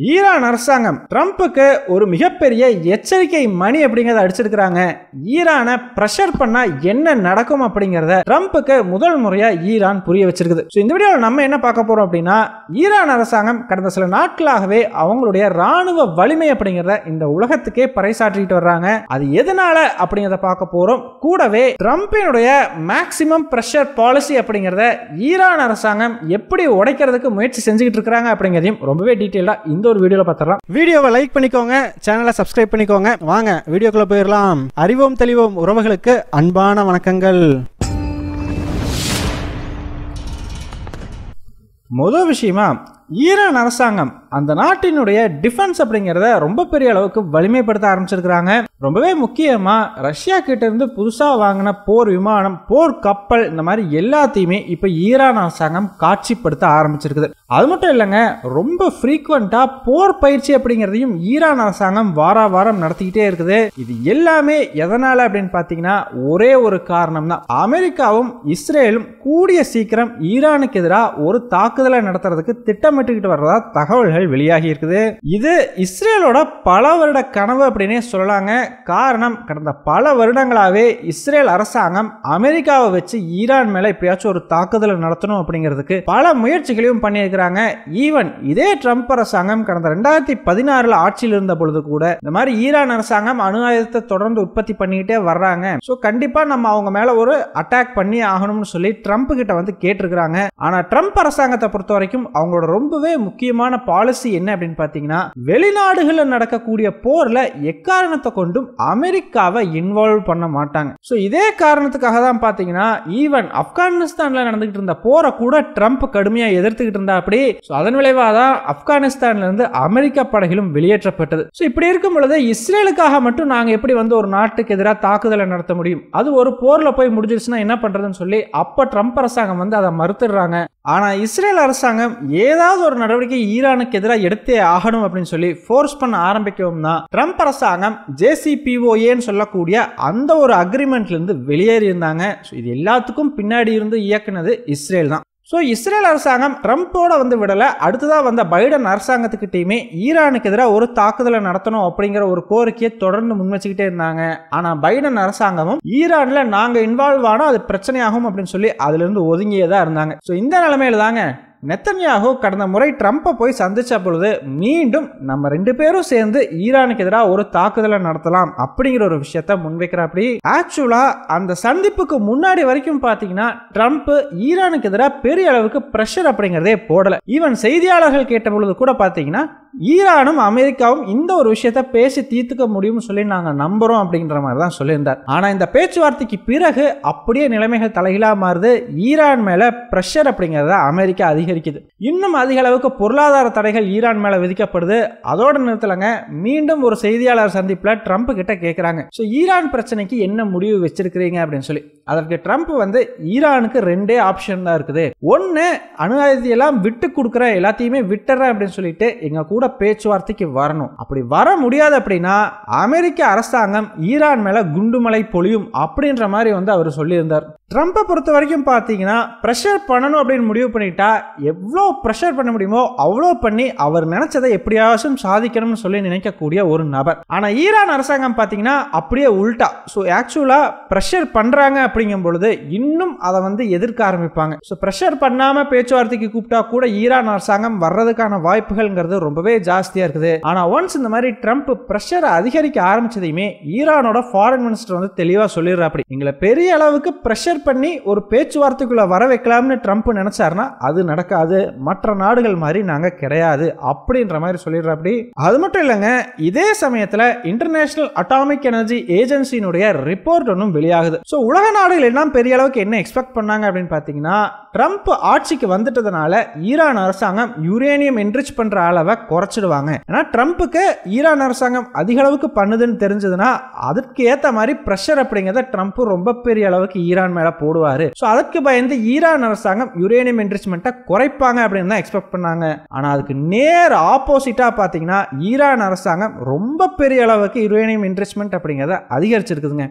Iran அரசாங்கம் ட்ரம்புக்கு ஒரு மிகப்பெரிய எச்சரிக்கை மணி அப்படிங்கறத அடிச்சிருக்காங்க. ஈரானை பிரஷர் பண்ணா என்ன நடக்கும் அப்படிங்கறத ட்ரம்புக்கு முதல் முறையா ஈரான் புரிய வச்சிருக்குது. இந்த வீடியோல நம்ம என்ன பார்க்க போறோம் அப்படின்னா, ஈரான் அரசாங்கம் கடந்த சில நாட்களாகவே அவங்களுடைய ராணுவ வலிமை அப்படிங்கறத இந்த உலகத்துக்கே பறைசாற்றிட்டு வர்றாங்க. அது எதனால அப்படிங்கறத பார்க்க போறோம். கூடவே ட்ரம்பினுடைய மேக்ஸிமம் பிரஷர் பாலிசி அப்படிங்கறத ஈரான் அரசாங்கம் எப்படி உடைக்கிறதுக்கு முயற்சி செஞ்சுக்கிட்டு இருக்காங்க அப்படிங்கறதையும் ரொம்பவே டீடைலா இந்த ஒரு வீடியோல பார்த்தறலாம். வீடியோவை லைக் பண்ணிக்கோங்க, சேனலை சப்ஸ்கிரைப் பண்ணிக்கோங்க. வாங்க வீடியோக்குள்ள போயிடலாம். அறிவோம் தெளிவோம் உறவுகளுக்கு அன்பான வணக்கங்கள். முதல் விஷயமா, ஈரான் அரசாங்கம் அந்த நாட்டினுடைய டிஃபென்ஸ் அப்படிங்கறத ரொம்ப பெரிய அளவுக்கு வலிமைப்படுத்த ஆரம்பிச்சிருக்காங்க. ரொம்பவே முக்கியமா ரஷ்யா கிட்ட இருந்து புதுசா வாங்கின போர் விமானம், போர் கப்பல், இந்த மாதிரி எல்லாத்தையுமே இப்ப ஈரான் அரசாங்கம் காட்சிப்படுத்த ஆரம்பிச்சிருக்குது. அது மட்டும் இல்லைங்க, ரொம்ப ஃப்ரீக்வெண்டா போர் பயிற்சி அப்படிங்கறதையும் ஈரான் அரசாங்கம் வாரம் நடத்திக்கிட்டே இருக்குது. இது எல்லாமே எதனால அப்படின்னு பாத்தீங்கன்னா, ஒரே ஒரு காரணம் தான். அமெரிக்காவும் இஸ்ரேலும் கூடிய சீக்கிரம் ஈரானுக்கு எதிராக ஒரு தாக்குதலை நடத்துறதுக்கு திட்டமிட்டுக்கிட்டு வர்றதா தகவல்கள் வெளியாகி இருக்குது. இது இஸ்ரேலோட பல வருட கனவு அப்படின்னே சொல்லலாங்க. காரணம், கடந்த பல வருடங்களாவே இஸ்ரேல் அரசாங்கம் அமெரிக்காவை வச்சு ஈரான் மேல எப்படியாச்சும் ஒரு தாக்குதலை நடத்தணும் அப்படிங்கிறதுக்கு பல முயற்சிகளையும் பண்ணியிருக்கிறாங்க. ஈவன் இதே ட்ரம்ப் அரசாங்கம் கடந்த 2016 ஆட்சியில் இருந்த பொழுது கூட இந்த மாதிரி ஈரான் அரசாங்கம் அணு ஆயுதத்தை தொடர்ந்து உற்பத்தி பண்ணிக்கிட்டே வர்றாங்க. சோ கண்டிப்பா நம்ம அவங்க மேல ஒரு அட்டாக் பண்ணி ஆகணும்னு சொல்லி ட்ரம்ப் கிட்ட வந்து கேட்டிருக்கிறாங்க. ஆனா ட்ரம்ப் அரசாங்கத்தை பொறுத்த வரைக்கும் அவங்களோட ரொம்பவே முக்கியமான பாலிசி என்ன அப்படின்னு பாத்தீங்கன்னா, வெளிநாடுகளில் நடக்கக்கூடிய போர்ல எக்காரணத்தை கொண்டும் அமெரிக்காவை இன்வால்வ் பண்ண மாட்டாங்க. சோ இதே காரணத்துக்காக தான் பாத்தீங்கன்னா, ஈவன் ஆப்கானிஸ்தான்ல நடந்துகிட்டு இருந்த போரை கூட ட்ரம்ப் கடுமையா எதிர்த்துக்கிட்டு இருந்தா. அப்படி அதன் விளைவாக தான் ஆப்கானிஸ்தான்ல இருந்து அமெரிக்க படைகளும் வெளியேற்றப்பட்டது. சோ இப்படி இருக்கும் பொழுது இஸ்ரேலுக்காக மட்டும் நாங்க எப்படி வந்து ஒரு நாட்டுக்கு எதிராக தாக்குதலை நடத்த முடியும்? அது ஒரு போர்ல போய் முடிஞ்சிருச்சுன்னா என்ன பண்றதுன்னு சொல்லி அப்ப ட்ரம்ப் அரசாங்கம் வந்து அதை மறுத்துடுறாங்க. ஆனா இஸ்ரேல் அரசாங்கம் ஏதாவது ஒரு நடவடிக்கை ஈரானுக்கு எதிராக எடுத்தே ஆகணும் அப்படின்னு சொல்லி ஃபோர்ஸ் பண்ண ஆரம்பிக்கவும் தான் ட்ரம்ப் அரசாங்கம் JCPOAன்னு சொல்லக்கூடிய அந்த ஒரு அக்ரிமெண்ட்ல இருந்து வெளியேறி இருந்தாங்க. இது எல்லாத்துக்கும் பின்னாடி இருந்து இயக்குனது இஸ்ரேல் தான். சோ இஸ்ரேல் அரசாங்கம் ட்ரம்போட வந்து விடல, அடுத்ததா வந்த பைடன் அரசாங்கத்துக்கிட்டையுமே ஈரானுக்கு எதிராக ஒரு தாக்குதலை நடத்தணும் அப்படிங்கிற ஒரு கோரிக்கையை தொடர்ந்து முன்வச்சுக்கிட்டே இருந்தாங்க. ஆனா பைடன் அரசாங்கமும் ஈரான்ல நாங்க இன்வால்வ் ஆனா அது பிரச்சனையாகும் அப்படின்னு சொல்லி அதுல இருந்து ஒதுங்கியே தான் இருந்தாங்க. சோ இந்த நிலைமையில தாங்க நெத்தன்யாஹூ கடந்த முறை ட்ரம்பை போய் சந்திச்ச பொழுது மீண்டும் நம்ம ரெண்டு பேரும் சேர்ந்து ஈரானுக்கு எதிராக ஒரு தாக்குதலை நடத்தலாம் அப்படிங்கிற ஒரு விஷயத்த முன்வைக்கிறாப்படி. ஆக்சுவலா அந்த சந்திப்புக்கு முன்னாடி வரைக்கும் பாத்தீங்கன்னா ட்ரம்ப் ஈரானுக்கு எதிராக பெரிய அளவுக்கு பிரஷர் அப்படிங்கறதே போடல. ஈவன் செய்தியாளர்கள் கேட்ட பொழுது கூட பாத்தீங்கன்னா, ஈரானும் அமெரிக்காவும் இந்த ஒரு விஷயத்த பேசி தீர்த்துக்க முடியும்னு சொல்லி நாங்க நம்புறோம் அப்படின்ற மாதிரி தான் சொல்லியிருந்தார். ஆனா இந்த பேச்சுவார்த்தைக்கு பிறகு அப்படியே நிலைமைகள் தலைகீழா மாறுது. ஈரான் மேல பிரஷர் அப்படிங்கறத அமெரிக்கா அதிகரிக்குது. இன்னும் அதிக அளவுக்கு பொருளாதார தடைகள் ஈரான் மேல விதிக்கப்படுது. அதோட நிறுத்தலங்க, மீண்டும் ஒரு செய்தியாளர் சந்திப்புல ட்ரம்ப் கிட்ட கேட்கிறாங்க, சோ ஈரான் பிரச்சனைக்கு என்ன முடிவு வச்சிருக்கிறீங்க அப்படின்னு சொல்லி. அதற்கு ட்ரம்ப் வந்து ஈரானுக்கு ரெண்டே ஆப்ஷன் தான் இருக்குது. ஒன்னு, அணு ஆயுதத்தை எல்லாம் விட்டு கொடுக்குற, எல்லாத்தையுமே விட்டுறேன் அப்படின்னு சொல்லிட்டு எங்க கூட பேச்சுவார்த்தைக்கு வரணும். அப்படி வர முடியாது அப்படின்னா அமெரிக்க அரசாங்கம் ஈரான் மேல குண்டுமலை பொழியும் அப்படின்ற மாதிரி வந்து அவர் சொல்லியிருந்தார். ட்ரம்பை பொறுத்த வரைக்கும் பாத்தீங்கன்னா, பிரஷர் பண்ணணும் அப்படின்னு முடிவு பண்ணிட்டா எவ்வளோ பிரஷர் பண்ண முடியுமோ அவ்வளோ பண்ணி அவர் நினைச்சதை எப்படியாச்சும் சாதிக்கணும்னு சொல்லி நினைக்கக்கூடிய ஒரு நபர். ஆனா ஈரான் அரசாங்கம் பாத்தீங்கன்னா அப்படியே உல்டா. ஸோ ஆக்சுவலா பிரஷர் பண்றாங்க அப்படிங்கும் பொழுது இன்னும் அதை வந்து எதிர்க்க ஆரம்பிப்பாங்க. ஸோ பிரஷர் பண்ணாம பேச்சுவார்த்தைக்கு கூப்பிட்டா கூட ஈரான் அரசாங்கம் வர்றதுக்கான வாய்ப்புகள்ங்கிறது ரொம்பவே ஜாஸ்தியா இருக்குது. ஆனா ஒன்ஸ் இந்த மாதிரி ட்ரம்ப் பிரஷரை அதிகரிக்க ஆரம்பிச்சதையுமே ஈரானோட ஃபாரின் மினிஸ்டர் வந்து தெளிவா சொல்லிடுறாப்படி, எங்களை பெரிய அளவுக்கு பிரஷர் பண்ணி ஒரு பேச்சுவார்த்தைக்குள்ள வர வைக்கலாம்னு ட்ரம்ப் நினைச்சாருன்னா அது நடக்காது, மற்ற நாடுகள் மாதிரி நாங்க கிடையாது அப்படின்ற மாதிரி சொல்லிடுறாப்படி. அது மட்டும் இல்லைங்க, இதே சமயத்துல இன்டர்நேஷனல் அட்டாமிக் எனர்ஜி ஏஜென்சியினுடைய ரிப்போர்ட் ஒன்றும் வெளியாகுது. சோ உலக நாடுகள் எல்லாம் பெரிய அளவுக்கு என்ன எக்ஸ்பெக்ட் பண்ணாங்க அப்படின்னு பாத்தீங்கன்னா, ட்ரம்ப் ஆட்சிக்கு வந்துட்டதுனால ஈரான் அரசாங்கம் யுரேனியம் என்ரிச் பண்ற அளவை குறைச்சிடுவாங்க. ஏன்னா ட்ரம்ப்புக்கு ஈரான் அரசாங்கம் அதிக அளவுக்கு பண்ணுதுன்னு தெரிஞ்சதுன்னா அதுக்கு ஏத்த மாதிரி பிரஷர் அப்படிங்கறத ட்ரம்ப் ரொம்ப பெரிய அளவுக்கு ஈரான் மேல போடுவாரு. சோ அதுக்கு பயந்து ஈரான் அரசாங்கம் யுரேனியம் என்ரிச்மெண்ட்டை குறைப்பாங்க அப்படின்னு தான் எக்ஸ்பெக்ட் பண்ணாங்க. ஆனா அதுக்கு நேர் ஆப்போசிட்டா பாத்தீங்கன்னா ஈரான் அரசாங்கம் ரொம்ப பெரிய அளவுக்கு யுரேனியம் என்ரிச்மெண்ட் அப்படிங்கறத அதிகரிச்சிருக்குதுங்க.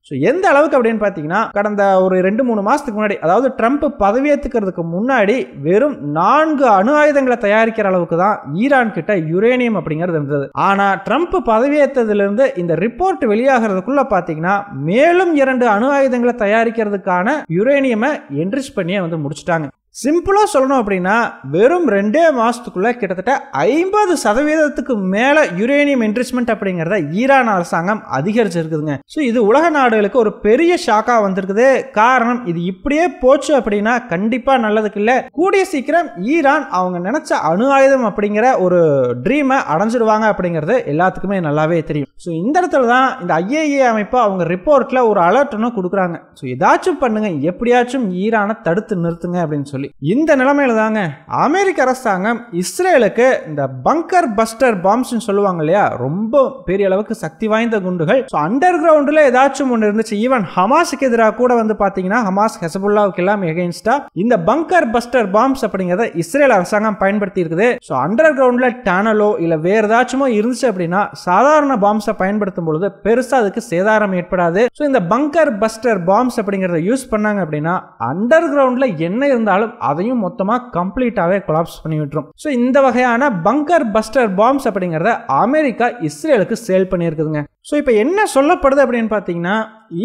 ஸோ எந்த அளவுக்கு அப்படின்னு பார்த்தீங்கன்னா கடந்த ஒரு 2-3 மாசத்துக்கு முன்னாடி, அதாவது ட்ரம்ப் பதவியேற்றுக்கிறதுக்கு முன்னாடி வெறும் 4 அணு ஆயுதங்களை தயாரிக்கிற அளவுக்கு தான் ஈரான் கிட்ட யுரேனியம் அப்படிங்கிறது இருந்தது. ஆனா ட்ரம்ப் பதவியேற்றதுல இருந்து இந்த ரிப்போர்ட் வெளியாகிறதுக்குள்ள பார்த்தீங்கன்னா மேலும் 2 அணு ஆயுதங்களை தயாரிக்கிறதுக்கான யுரேனியமை என்ரிச் பண்ணியே முடிச்சிட்டாங்க. சிம்பிளா சொல்லணும் அப்படின்னா வெறும் 2 மாசத்துக்குள்ள கிட்டத்தட்ட 50% மேல யுரேனியம் என்ரிச்மெண்ட் அப்படிங்கறத ஈரான் அரசாங்கம் அதிகரிச்சிருக்குதுங்க. ஸோ இது உலக நாடுகளுக்கு ஒரு பெரிய ஷாக்கா வந்திருக்குது. காரணம், இது இப்படியே போச்சு அப்படின்னா கண்டிப்பா நல்லதுக்கு இல்ல. கூடிய சீக்கிரம் ஈரான் அவங்க நினைச்ச அணு ஆயுதம் அப்படிங்கிற ஒரு ட்ரீமை அடைஞ்சிடுவாங்க அப்படிங்கிறது எல்லாத்துக்குமே நல்லாவே தெரியும். ஸோ இந்த இடத்துல தான் இந்த IAEA அமைப்பு அவங்க ரிப்போர்ட்ல ஒரு அலர்ட் ஒன்று கொடுக்குறாங்க. ஸோ ஏதாச்சும் பண்ணுங்க, எப்படியாச்சும் ஈரானை தடுத்து நிறுத்துங்க அப்படின்னு சொல்லி. இந்த நிலைமையில தாங்க அமெரிக்க அரசாங்கம் இஸ்ரேலுக்கு இந்த பங்கர் பஸ்டர் பாம்ஸ் சொல்லுவாங்க இல்லையா, ரொம்ப பெரிய அளவுக்கு சக்தி வாய்ந்த குண்டுகள் அண்டர் கிரவுண்ட்ல ஏதாச்சும் ஒன்று இருந்துச்சு. ஈவன் ஹமாஸுக்கு எதிராக கூட பாத்தீங்கன்னா ஹமாஸ் ஹெசபுல்லாவுக்கு எல்லாம் எகெயின்ஸ்டா இந்த பங்கர் பஸ்டர் பாம்ஸ் அப்படிங்கறத இஸ்ரேல் அரசாங்கம் பயன்படுத்தி இருக்குது. ஸோ அண்டர் கிரவுண்ட்ல டனலோ இல்ல வேற ஏதாச்சுமோ இருந்துச்சு அப்படின்னா சாதாரண பாம்ஸை பயன்படுத்தும் பொழுது பெருசா அதுக்கு சேதாரம் ஏற்படாது. ஸோ இந்த பங்கர் பஸ்டர் பாம்ஸ் அப்படிங்கறத யூஸ் பண்ணாங்க அப்படின்னா அண்டர் கிரவுண்ட்ல என்ன இருந்தாலும் அதையும் மொத்தமா கம்ப்ளீட்டாவே கொலாப்ஸ் பண்ணி விட்டுரும். சோ இந்த வகையான பங்கர் பஸ்டர் பாம்ஸ் அப்படிங்கறத அமெரிக்கா இஸ்ரேலுக்கு சேல் பண்ணியிருக்குதுங்க. சோ இப்போ என்ன சொல்லப்படுது அப்படின்னு பாத்தீங்கன்னா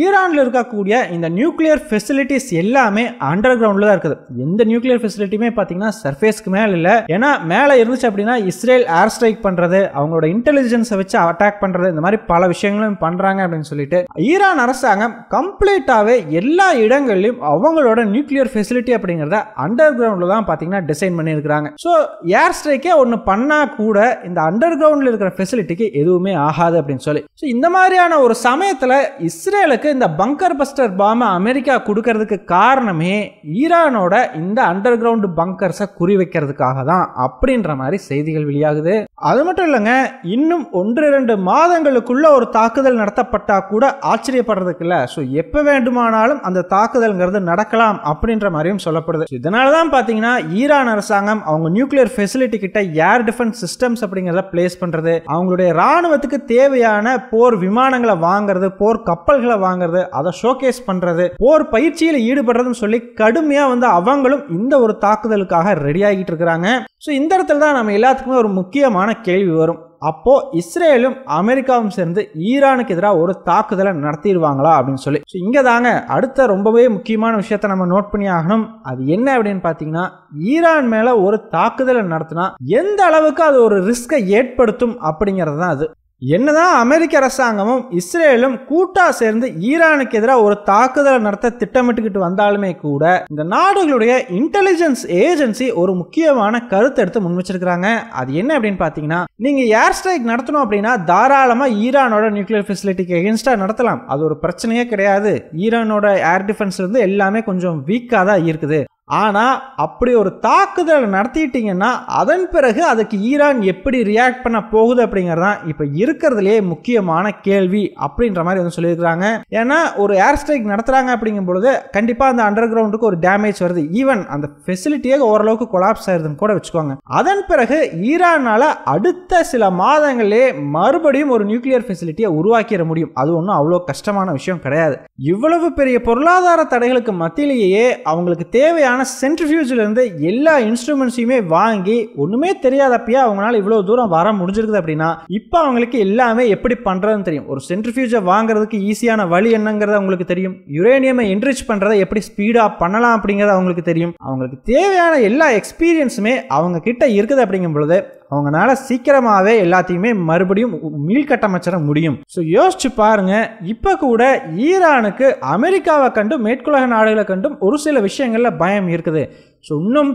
ஈரான்ல இருக்கக்கூடிய இந்த நியூக்ளியர் ஃபெசிலிட்டிஸ் எல்லாமே அண்டர் கிரவுண்ட்ல தான் இருக்குது. எந்த நியூக்ளியர் ஃபெசிலிட்டியுமே பாத்தீங்கன்னா சர்ஃபேஸ்க்கு மேல இல்ல. ஏன்னா மேல இருந்துச்சு அப்படின்னா இஸ்ரேல் ஏர் ஸ்ட்ரைக் பண்றது, அவங்களோட இன்டெலிஜென்ஸை வச்சு அட்டாக் பண்றது, இந்த மாதிரி பல விஷயங்களும் பண்றாங்க அப்படின்னு சொல்லிட்டு ஈரான் அரசாங்கம் கம்ப்ளீட்டாவே எல்லா இடங்களிலும் அவங்களோட நியூக்ளியர் ஃபெசிலிட்டி அப்படிங்கறத அண்டர் கிரவுண்ட்ல தான் பாத்தீங்கன்னா டிசைன் பண்ணி இருக்காங்க. சோ ஏர் ஸ்ட்ரைக்கே ஒன்னு பண்ணா கூட இந்த அண்டர் கிரவுண்ட்ல இருக்கிற ஃபெசிலிட்டிக்கு எதுவுமே ஆகாது அப்படின்னு சொல்லி இந்த மாதிரியான ஒரு சமயத்துல இஸ்ரேலுக்கு இந்த பங்கர் பஸ்டர் பாம் அமெரிக்கா கொடுக்கிறதுக்கு காரணமே ஈரானோட இந்த அண்டர் கிரவுண்ட் பங்கர்ஸை குறி வைக்கிறதுக்காக தான் அப்படின்ற மாதிரி செய்திகள் வெளியாகுது. அது மட்டும் இல்லைங்க, இன்னும் 1-2 மாதங்களுக்குள்ள ஒரு தாக்குதல் நடத்தப்பட்டா கூட ஆச்சரியப்படுறதுக்கு இல்ல. ஸோ எப்ப வேண்டுமானாலும் அந்த தாக்குதல்ங்கிறது நடக்கலாம் அப்படின்ற மாதிரியும் சொல்லப்படுது. இதனாலதான் பாத்தீங்கன்னா ஈரான் அரசாங்கம் அவங்க நியூக்ளியர் ஃபெசிலிட்டி கிட்ட ஏர் டிஃபென்ஸ் சிஸ்டம்ஸ் அப்படிங்கறத பிளேஸ் பண்றது, அவங்களுடைய ராணுவத்துக்கு தேவையான போர் விமானங்களை வாங்குறது, போர் கப்பல்களை வாங்குறது, அதை ஷோகேஸ் பண்றது, போர் பயிற்சியில் ஈடுபடுறதுன்னு சொல்லி கடுமையா அவங்களும் இந்த ஒரு தாக்குதலுக்காக ரெடி ஆகிட்டு இருக்கிறாங்க. சோ இந்த இடத்துல தான் நம்ம எல்லாத்துக்குமே ஒரு முக்கியமான கேள்வி வரும். அப்போ இஸ்ரேலும் அமெரிக்காவும் சேர்ந்து ஈரானுக்கு எதிராக ஒரு தாக்குதலை நடத்திடுவாங்களா அப்படின்னு சொல்லி. இங்க தாங்க அடுத்த ரொம்பவே முக்கியமான விஷயத்தை நம்ம நோட் பண்ணி ஆகணும். அது என்ன அப்படின்னு பாத்தீங்கன்னா ஈரான் மேல ஒரு தாக்குதலை நடத்தினா எந்த அளவுக்கு அது ஒரு ரிஸ்கை ஏற்படுத்தும் அப்படிங்கிறது தான் அது. என்னதான் அமெரிக்க அரசாங்கமும் இஸ்ரேலும் கூட்டா சேர்ந்து ஈரானுக்கு எதிராக ஒரு தாக்குதலை நடத்த திட்டமிட்டுக்கிட்டு வந்தாலுமே கூட இந்த நாடுகளுடைய இன்டெலிஜென்ஸ் ஏஜென்சி ஒரு முக்கியமான கருத்து எடுத்து முன் வச்சிருக்காங்க. அது என்ன அப்படின்னு பாத்தீங்கன்னா, நீங்க ஏர் ஸ்ட்ரைக் நடத்தணும் அப்படின்னா தாராளமா ஈரானோட நியூக்ளியர் ஃபெசிலிட்டிக்கு எகென்ஸ்டா நடத்தலாம், அது ஒரு பிரச்சனையே கிடையாது. ஈரானோட ஏர் டிஃபென்ஸ் இருந்து எல்லாமே கொஞ்சம் வீக்கா தான் இருக்குது. ஆனா அப்படி ஒரு தாக்குதல் நடத்திட்டீங்கன்னா அதன் பிறகு அதுக்கு ஈரான் எப்படி ரியாக்ட் பண்ண போகுது அப்படிங்கறதான் இப்ப இருக்கிறதுலே முக்கியமான கேள்வி அப்படின்ற மாதிரி சொல்லியிருக்காங்க. ஏன்னா ஒரு ஏர் ஸ்ட்ரைக் நடத்துறாங்க அப்படிங்கும் பொழுது கண்டிப்பா அந்த அண்டர் கிரவுண்டுக்கு ஒரு டேமேஜ் வருது, ஈவன் அந்த ஃபெசிலிட்டியே ஓரளவுக்கு கொலாப்ஸ் ஆயிருதுன்னு கூட வச்சுக்கோங்க. அதன் பிறகு ஈரானால அடுத்த சில மாதங்களே மறுபடியும் ஒரு நியூக்ளியர் ஃபெசிலிட்டியை உருவாக்கிட முடியும். அது ஒன்றும் அவ்வளோ கஷ்டமான விஷயம் கிடையாது. இவ்வளவு பெரிய பொருளாதார தடைகளுக்கு மத்தியிலேயே அவங்களுக்கு தேவையான சென்ட்ரிஃபியூஜ்ல இருந்து எல்லா இன்ஸ்ட்ருமெண்ட்ஸையுமே வாங்கி ஒண்ணுமே தெரியாதப்பயே அவங்களால இவ்வளவு தூரம் வர முடிஞ்சிருக்குது அப்படின்னா இப்ப அவங்களுக்கு எல்லாமே எப்படி பண்றதுன்னு தெரியும். ஒரு சென்ட்ரிஃபியூஜை வாங்குறதுக்கு ஈஸியான வழி என்னங்கிறது அவங்களுக்கு தெரியும். யுரேனியமை என்ரிச் பண்றதை எப்படி ஸ்பீடா பண்ணலாம் அப்படிங்கிறது அவங்களுக்கு தெரியும். அவங்களுக்கு தேவையான எல்லா எக்ஸ்பீரியன்ஸுமே அவங்க கிட்ட இருக்குது அப்படிங்கும் பொழுது அவங்களால சீக்கிரமாவே எல்லாத்தையுமே மறுபடியும் மீள்கட்டமைச்சிட முடியும். ஸோ யோசிச்சு பாருங்க, இப்ப கூட ஈரானுக்கு அமெரிக்காவை கண்டும் மேற்குலக நாடுகளை கண்டும் ஒரு சில விஷயங்கள்ல பயம் இருக்குது. ஸோ இன்னும்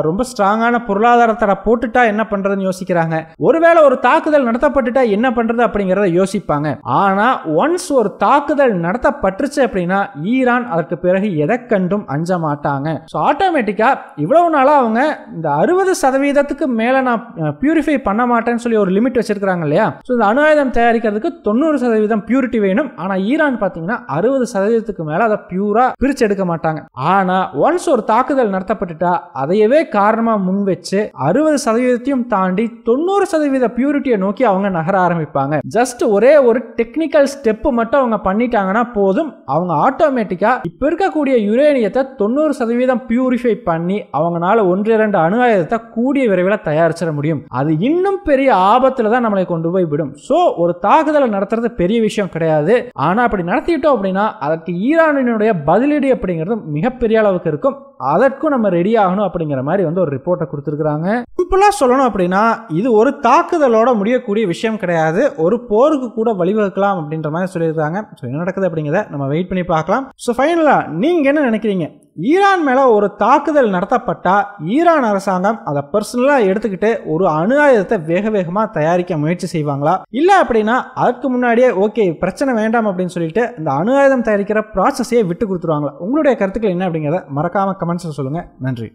ரொம்ப ஸ்ட்ராங்கான பொருளாதார தடை போட்டுட்டா என்ன பண்றதுன்னு யோசிக்கிறாங்க. ஒருவேளை ஒரு தாக்குதல் நடத்தப்பட்டுட்டா என்ன பண்றது அப்படிங்கிறத யோசிப்பாங்க. ஆனா ஒன்ஸ் ஒரு தாக்குதல் நடத்தப்பட்டுருச்சு அப்படின்னா ஈரான் அதற்கு பிறகு எதை கண்டும் அஞ்ச மாட்டாங்க. ஸோ ஆட்டோமேட்டிக்கா இவ்வளவு நாளா அவங்க இந்த 60% மேல நான் பியூரிஃபை பண்ண மாட்டேன்னு சொல்லி ஒரு லிமிட் வச்சிருக்காங்க இல்லையா. ஸோ இந்த அணு ஆயுதம் தயாரிக்கிறதுக்கு 90% பியூரிட்டி வேணும். ஆனா ஈரான் பாத்தீங்கன்னா 60% மேல அதை பியூரா பிரிச்சு எடுக்க மாட்டாங்க. ஆனா ஒன்ஸ் ஒரு தாக்குதல் நடத்த நடத்தப்பட்டுட்டா அதையவே காரணமா முன் வச்சு 60% தாண்டி 90% பியூரிட்டியை நோக்கி அவங்க நகர ஆரம்பிப்பாங்க. ஜஸ்ட் ஒரே ஒரு டெக்னிக்கல் ஸ்டெப் மட்டும் அவங்க பண்ணிட்டாங்கன்னா போதும், அவங்க ஆட்டோமேட்டிக்கா இப்ப இருக்கக்கூடிய யுரேனியத்தை 90% பியூரிஃபை பண்ணி அவங்களால 1-2 அணு ஆயுதத்தை கூடிய விரைவில் தயாரிச்சிட முடியும். அது இன்னும் பெரிய ஆபத்துல தான் நம்மளை கொண்டு போய் விடும். சோ ஒரு தாக்குதலை நடத்துறது பெரிய விஷயம் கிடையாது. ஆனா அப்படி நடத்திட்டோம் அப்படின்னா அதற்கு ஈரானினுடைய பதிலடி அப்படிங்கிறது மிகப்பெரிய அளவுக்கு இருக்கும். அதற்கும் நம்ம ரெடி ஆகணும் அப்படிங்கிற மாதிரி ஒரு ரிப்போர்ட்டை கொடுத்துருக்காங்க. சிம்பிளா சொல்லணும் அப்படின்னா இது ஒரு தாக்குதலோட முடியக்கூடிய விஷயம் கிடையாது, ஒரு போருக்கு கூட வழிவகுக்கலாம் அப்படின்ற மாதிரி சொல்லியிருக்காங்க. என்ன நடக்குது அப்படிங்கிறத நம்ம வெயிட் பண்ணி பார்க்கலாம். ஸோ ஃபைனலா நீங்க என்ன நினைக்கிறீங்க? ஈரான் மேல ஒரு தாக்குதல் நடத்தப்பட்டா ஈரான் அரசாங்கம் அதை பர்சனலா எடுத்துக்கிட்டு ஒரு அணு ஆயுதத்தை வேக வேகமா தயாரிக்க முயற்சி செய்வாங்களா, இல்ல அப்படின்னா அதுக்கு முன்னாடியே ஓகே பிரச்சனை வேண்டாம் அப்படின்னு சொல்லிட்டு இந்த அணு ஆயுதம் தயாரிக்கிற ப்ராசஸையே விட்டு கொடுத்துருவாங்களா? உங்களுடைய கருத்துக்கள் என்ன அப்படிங்கிறத மறக்காம கமெண்ட்ஸ்ல சொல்லுங்க. நன்றி.